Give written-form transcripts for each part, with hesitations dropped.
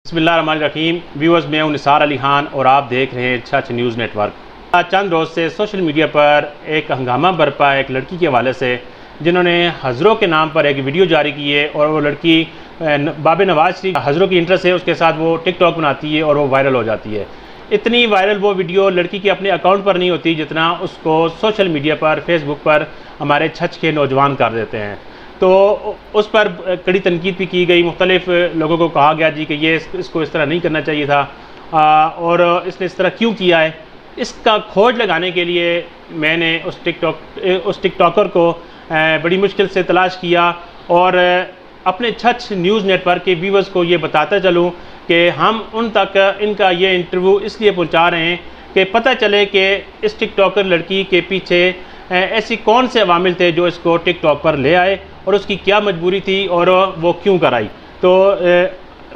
बिस्मिल्लाहिर्रहमानिर्रहीम। व्यूअर्स, मैं हूं निसार अली खान और आप देख रहे हैं सच न्यूज़ नेटवर्क। चंद रोज़ से सोशल मीडिया पर एक हंगामा बरपा है एक लड़की के हवाले से, जिन्होंने हज़रों के नाम पर एक वीडियो जारी की है और वो लड़की बाब नवाज शरीफ हज़रों की इंटरेस्ट है, उसके साथ वो टिकटॉक बनाती है और वो वायरल हो जाती है। इतनी वायरल वो वीडियो लड़की के अपने अकाउंट पर नहीं होती जितना उसको सोशल मीडिया पर फेसबुक पर हमारे छच के नौजवान कर देते हैं। तो उस पर कड़ी तनकीद भी की गई, मुख्तलिफ लोगों को कहा गया जी कि ये इसको इस तरह नहीं करना चाहिए था और इसने इस तरह क्यों किया है। इसका खोज लगाने के लिए मैंने उस टिकटॉकर को बड़ी मुश्किल से तलाश किया और अपने छच न्यूज़ नेटवर्क के व्यूवर्स को ये बताता चलूँ कि हम उन तक इनका ये इंटरव्यू इसलिए पहुँचा रहे हैं कि पता चले कि इस टिकटॉकर लड़की के पीछे ऐसी कौन से अवामिल थे जो इसको टिकटॉक पर ले आए और उसकी क्या मजबूरी थी और वो क्यों कराई। तो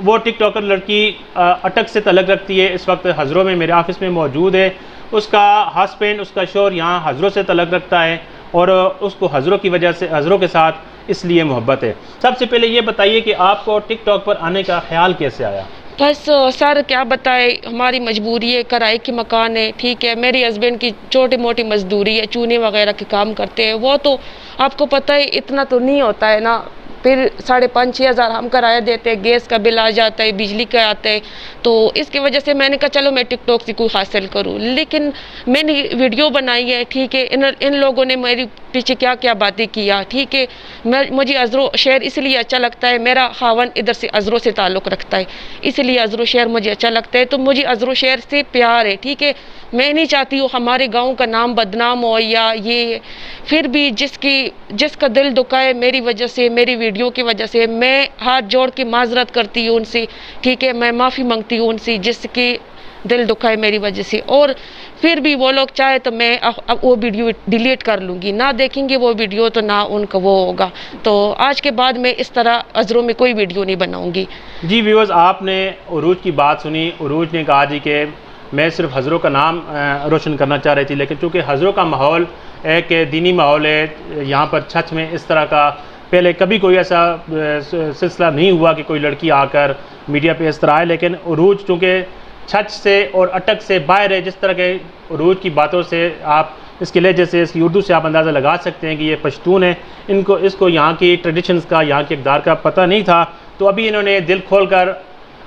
वो टिकटॉकर लड़की अटक से तल्लुक़ रखती है, इस वक्त हज़रों में मेरे ऑफिस में मौजूद है। उसका हस्बैंड, उसका शौहर यहाँ हज़रों से तल्लुक़ रखता है और उसको हज़रों की वजह से हज़रों के साथ इसलिए मोहब्बत है। सबसे पहले ये बताइए कि आपको टिकटॉक पर आने का ख्याल कैसे आया? बस सर क्या बताए, हमारी मजबूरी है, किराए की मकान है, ठीक है। मेरे हस्बैंड की छोटी मोटी मजदूरी है, चूने वगैरह के काम करते हैं। वो तो आपको पता है इतना तो नहीं होता है ना, फिर 5,500-6 हज़ार हम किराया देते हैं, गैस का बिल आ जाता है, बिजली का आता है। तो इसकी वजह से मैंने कहा चलो मैं टिकटॉक से कुछ हासिल करूं। लेकिन मैंने वीडियो बनाई है, ठीक है। इन लोगों ने मेरी पीछे क्या क्या बातें किया, ठीक है। मुझे अजरो शहर इसलिए अच्छा लगता है, मेरा खावन इधर से अजरो से ताल्लुक़ रखता है, इसलिए अजरो शहर मुझे अच्छा लगता है। तो मुझे अजरो शहर से प्यार है, ठीक है। मैं नहीं चाहती हूँ हमारे गाँव का नाम बदनाम हो या ये। फिर भी जिसका दिल दुखा है मेरी वजह से, मेरी वीडियो की वजह से, मैं हाथ जोड़ के माजरत करती हूँ उनसे, ठीक है। मैं माफ़ी मांगती हूँ उनसे जिसकी दिल दुखा है मेरी वजह से। और फिर भी वो लोग चाहे तो मैं अब वो वीडियो डिलीट कर लूँगी, ना देखेंगे वो वीडियो तो ना उनका वो होगा। तो आज के बाद मैं इस तरह अजरों में कोई वीडियो नहीं बनाऊँगी। जी व्यूअर्स, आपने उरूज की बात सुनी। उरूज ने कहा जी कि मैं सिर्फ हज़रों का नाम रोशन करना चाह रही थी, लेकिन चूँकि हज़रों का माहौल एक दीनी माहौल है, यहाँ पर छच में इस तरह का पहले कभी कोई ऐसा सिलसिला नहीं हुआ कि कोई लड़की आकर मीडिया पे इस तरह आए। लेकिन उरूज चूँकि छच से और अटक से बाहर है, जिस तरह के उरूज की बातों से आप इसके लहजे से, इसकी उर्दू से आप अंदाज़ा लगा सकते हैं कि ये पश्तून है। इसको यहाँ की ट्रेडिशंस का, यहाँ की इक़दार का पता नहीं था। तो अभी इन्होंने दिल खोल कर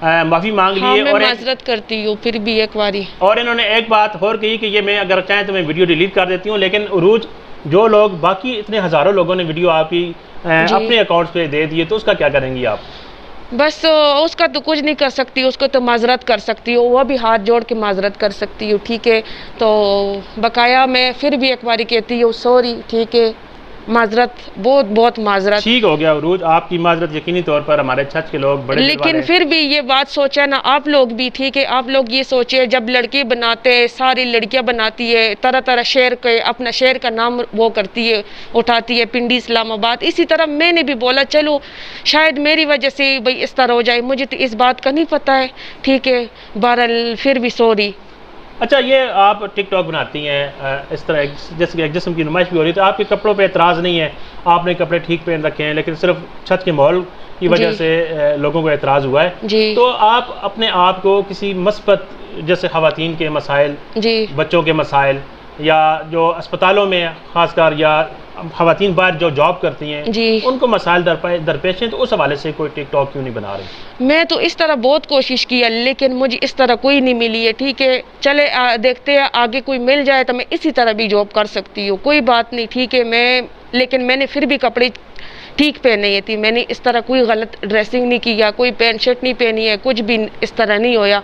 माफ़ी मांग ली है। मैं माजरत करती हूँ फिर भी एक बारी। और इन्होंने एक बात और कही कि ये मैं अगर चाहें तो मैं वीडियो डिलीट कर देती हूँ। लेकिन उरूज, जो लोग बाकी इतने हज़ारों लोगों ने वीडियो आपकी अपने अकाउंट्स पे दे दिए, तो उसका क्या करेंगी आप? बस उसका तो कुछ नहीं कर सकती, उसको तो माजरत कर सकती हो, वह भी हाथ जोड़ के माजरत कर सकती हूँ, ठीक है। तो बकाया मैं फिर भी एक बारी कहती हूँ सॉरी, ठीक है। माजरत, बहुत बहुत माजरत। ठीक हो गया उरूज, आपकी माजरत यकीनी तौर पर हमारे छच के लोग बड़े, लेकिन फिर भी ये बात सोचा ना आप लोग भी, ठीक है। आप लोग ये सोचे, जब लड़के बनाते हैं, सारी लड़कियां बनाती है, तरह तरह शहर के अपना शहर का नाम वो करती है, उठाती है, पिंडी इस्लामाबाद। इसी तरह मैंने भी बोला चलो शायद मेरी वजह से भाई इस तरह हो जाए, मुझे तो इस बात का नहीं पता है, ठीक है। बहरहाल फिर भी सॉरी। अच्छा, ये आप टिकटॉक बनाती हैं, इस तरह जैसे कि एक जिस्म की नुमाइश भी हो रही है, तो आपके कपड़ों पे एतराज़ नहीं है, आपने कपड़े ठीक पहन रखे हैं, लेकिन सिर्फ छत के माहौल की वजह से लोगों को एतराज़ हुआ है जी। तो आप अपने आप को किसी मस्बत, जैसे ख़वातीन के मसाइल, बच्चों के मसाइल, या जो अस्पतालों में ख़ासकर, या ख़वातीन बाहर जो जॉब करती हैं जी, उनको मसाइल दरपेश हैं, तो उस हवाले से कोई टिकटॉक क्यों नहीं बना रही? मैं तो इस तरह बहुत कोशिश की है, लेकिन मुझे इस तरह कोई नहीं मिली है, ठीक है। चले देखते हैं आगे कोई मिल जाए तो मैं इसी तरह भी जॉब कर सकती हूँ, कोई बात नहीं, ठीक है। लेकिन मैंने फिर भी कपड़े ठीक पहने थी, मैंने इस तरह कोई गलत ड्रेसिंग नहीं किया, कोई पैंट शर्ट नहीं पहनी है, कुछ भी इस तरह नहीं होया।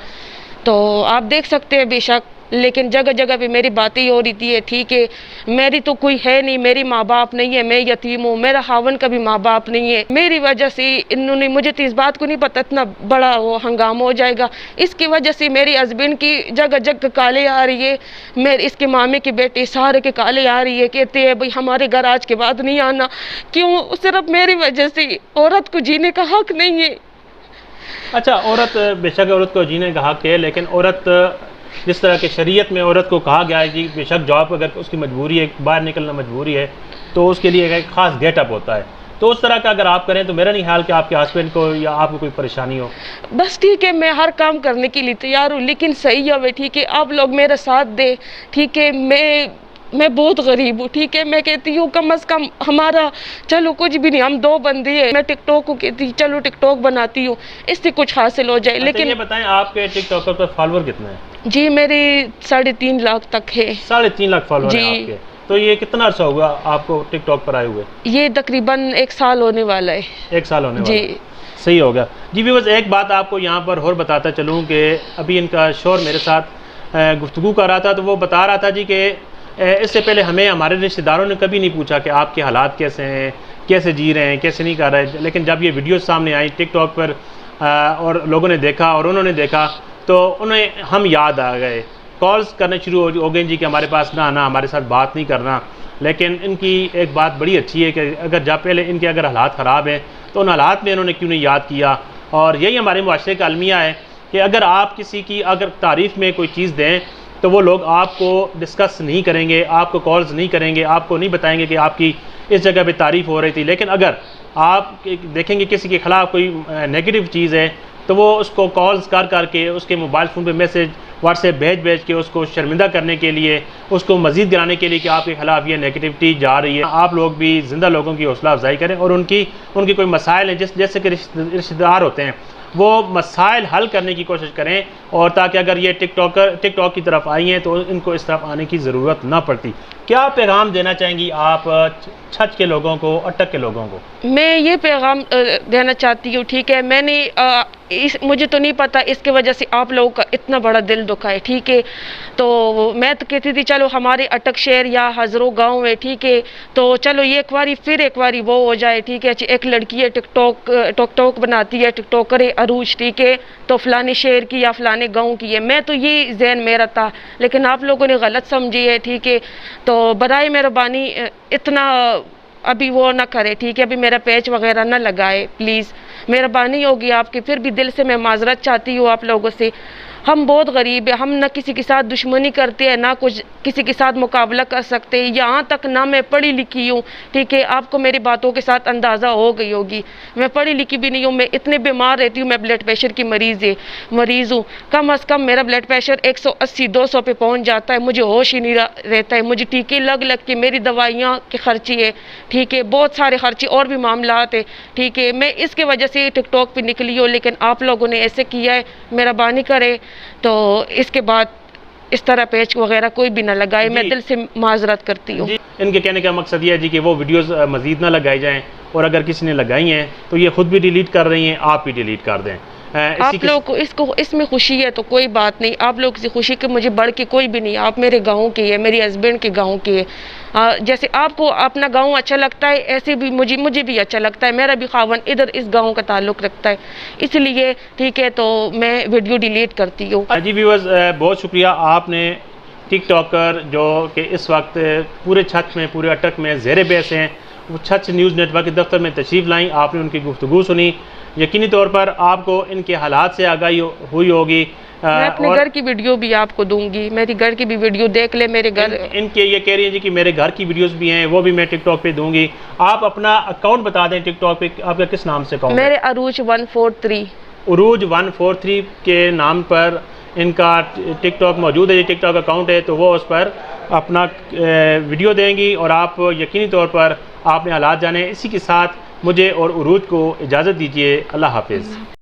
तो आप देख सकते हैं बेशक, लेकिन जगह जगह पे मेरी बातें ही हो रही थी, ठीक है। मेरी तो कोई है नहीं, मेरी माँ बाप नहीं है, मैं यतीम हूँ, मेरा खावन का भी माँ बाप नहीं है। मेरी वजह से इन्होंने, मुझे तो इस बात को नहीं पता इतना बड़ा वो हंगामा हो जाएगा। इसकी वजह से मेरी हस्बैंड की जगह जगह काले आ रही है, मेरे इसके मामे के बेटे सारे के काले आ रही है, कहते हैं भाई हमारे घर आज के बाद नहीं आना। क्यों? सिर्फ मेरी वजह से। औरत को जीने का हक नहीं है। अच्छा, औरत, बेशक औरत को जीने का हक है, लेकिन औरत, जिस तरह के शरीयत में औरत को कहा गया है कि बेशक जॉब अगर उसकी मजबूरी है, बाहर निकलना मजबूरी है, तो उसके लिए एक ख़ास गेटअप होता है। तो उस तरह का अगर आप करें तो मेरा नहीं ख्याल कि आपके हस्बैंड को या आपको कोई परेशानी हो। बस ठीक है, मैं हर काम करने के लिए तैयार हूँ, लेकिन सही है, ठीक है, आप लोग मेरा साथ दे, ठीक है। मैं बहुत गरीब हूँ, ठीक है। मैं कहती हूँ कम से कम हमारा, चलो कुछ भी नहीं, हम 2 बंदे हैं, मैं टिकटॉक को कहती चलो टिकटॉक बनाती हूँ, इससे कुछ हासिल हो जाए। अच्छा, लेकिन ये बताएं आपके टिकटॉकर पर फॉलोअर कितने हैं? जी मेरे 3.5 लाख तक है। 3.5 लाख फॉलोअर हैं जी। आपके। तो ये कितना अर्सा हुआ आपको टिकटॉक पर आए हुए? ये तकरीबन 1 साल होने वाला है। 1 साल होने वाला जी। है। सही हो गया जी। व्यूअर्स, एक बात आपको यहाँ पर और बताता चलूँ कि अभी इनका शोहर मेरे साथ गुफ्तगू कर रहा था, तो वो बता रहा था जी कि इससे पहले हमें हमारे रिश्तेदारों ने कभी नहीं पूछा कि आपके हालात कैसे हैं, कैसे जी रहे हैं, कैसे नहीं कर रहे। लेकिन जब ये वीडियो सामने आई टिकटॉक पर और लोगों ने देखा और उन्होंने देखा, तो उन्हें हम याद आ गए, कॉल्स करने शुरू हो गए जी कि हमारे पास ना आना, हमारे साथ बात नहीं करना। लेकिन इनकी एक बात बड़ी अच्छी है कि अगर जब पहले इनके अगर हालात ख़राब हैं तो उन हालात में इन्होंने क्यों नहीं याद किया। और यही हमारे मुआशरे का अलमिया है कि अगर आप किसी की अगर तारीफ़ में कोई चीज़ दें तो वो लोग आपको डिस्कस नहीं करेंगे, आपको कॉल्स नहीं करेंगे, आपको नहीं बताएंगे कि आपकी इस जगह पे तारीफ़ हो रही थी। लेकिन अगर आप देखेंगे किसी के ख़िलाफ़ कोई नेगेटिव चीज़ है तो वो उसको कॉल्स कर करके, उसके मोबाइल फ़ोन पे मैसेज व्हाट्सएप भेज के उसको शर्मिंदा करने के लिए, उसको मज़ीद गिराने के लिए कि आपके ख़िलाफ़ ये नेगेटिविटी जा रही है। आप लोग भी ज़िंदा लोगों की हौसला अफजाई करें और उनकी कोई मसाइल हैं जैसे कि रिश्तेदार होते हैं, वो मसाइल हल करने की कोशिश करें। और ताकि अगर ये टिकटॉक की तरफ आई हैं तो इनको इस तरफ आने की ज़रूरत ना पड़ती। क्या पैगाम देना चाहेंगी आप छच के लोगों को, अटक के लोगों को? मैं ये पैगाम देना चाहती हूँ, ठीक है। मुझे तो नहीं पता इसके वजह से आप लोगों का इतना बड़ा दिल दुखा है, ठीक है। तो मैं तो कहती थी चलो हमारे अटक शहर या हज़रों गांव है, ठीक है, तो चलो ये एक बारी वो हो जाए, ठीक है। एक लड़की है टिकटॉक बनाती है, टिकटॉकर है अरूज, ठीक है, तो फलाने शहर की या फलाने गाँव की है। मैं तो ये जहन मेरा था, लेकिन आप लोगों ने गलत समझी है, ठीक है। तो बराए मेहरबानी इतना अभी वो ना करे, ठीक है। अभी मेरा पेज वगैरह ना लगाए प्लीज़, मेहरबानी होगी आपकी। फिर भी दिल से मैं माजरत चाहती हूँ आप लोगों से। हम बहुत गरीब है, हम ना किसी के साथ दुश्मनी करते हैं, ना कुछ किसी के साथ मुकाबला कर सकते हैं। यहाँ तक ना मैं पढ़ी लिखी हूँ, ठीक है। आपको मेरी बातों के साथ अंदाज़ा हो गई होगी, मैं पढ़ी लिखी भी नहीं हूँ। मैं इतने बीमार रहती हूँ, मैं ब्लड प्रेशर की मरीज़ हूँ। कम अज़ कम मेरा ब्लड प्रेशर 180-200 पे पहुँच जाता है, मुझे होश ही नहीं रहता है। मुझे टीके लग के मेरी दवाइयाँ के खर्ची है, ठीक है, बहुत सारे खर्चे और भी मामलात है, ठीक है। मैं इसके वजह से टिकटॉक पे निकली हूँ, लेकिन आप लोगों ने ऐसे किया है, मेहरबानी करे तो इसके बाद इस तरह पेज वगैरह कोई भी ना लगाए। मैं दिल से माजरत करती हूँ। इनके कहने का मकसद ये है जी कि वो वीडियोस मज़ीद ना लगाई जाएं, और अगर किसी ने लगाई हैं तो ये खुद भी डिलीट कर रही हैं, आप भी डिलीट कर दें। आप लोग को इसमें खुशी है तो कोई बात नहीं, आप लोग से खुशी के मुझे बढ़ के कोई भी नहीं। आप मेरे गाँव के है, मेरे हस्बैंड के गाँव के है। जैसे आपको अपना गांव अच्छा लगता है, ऐसे भी मुझे भी अच्छा लगता है। मेरा भी खावन इधर इस गांव का ताल्लुक़ रखता है, इसलिए ठीक है, तो मैं वीडियो डिलीट करती हूँ। जी व्यूअर्स, बहुत शुक्रिया। आपने टिकटॉकर जो कि इस वक्त पूरे छत में, पूरे अटक में ज़ेरे बहस हैं, वो छत न्यूज़ नेटवर्क के दफ्तर में तशरीफ़ लाई, आपने उनकी गुफ्तगू सुनी। यकीनी तौर पर आपको इनके हालात से आगाही हुई होगी। मैं अपने घर की वीडियो भी आपको दूंगी, मेरी घर की भी वीडियो देख ले। मेरे घर इनके ये कह रही हैं जी कि मेरे घर की वीडियोस भी हैं, वो भी मैं टिकटॉक पे दूंगी। आप अपना अकाउंट बता दें टिकटॉक पे, आपका किस नाम से अकाउंट? मेरे अरूज 143 उरूज 143 के नाम पर इनका टिकटॉक मौजूद है, टिकटॉक अकाउंट है। तो वो उस पर अपना वीडियो देंगी और आप यकीनी तौर पर आपने हालात जाने। इसी के साथ मुझे और उरूज को इजाज़त दीजिए। अल्लाह हाफिज़।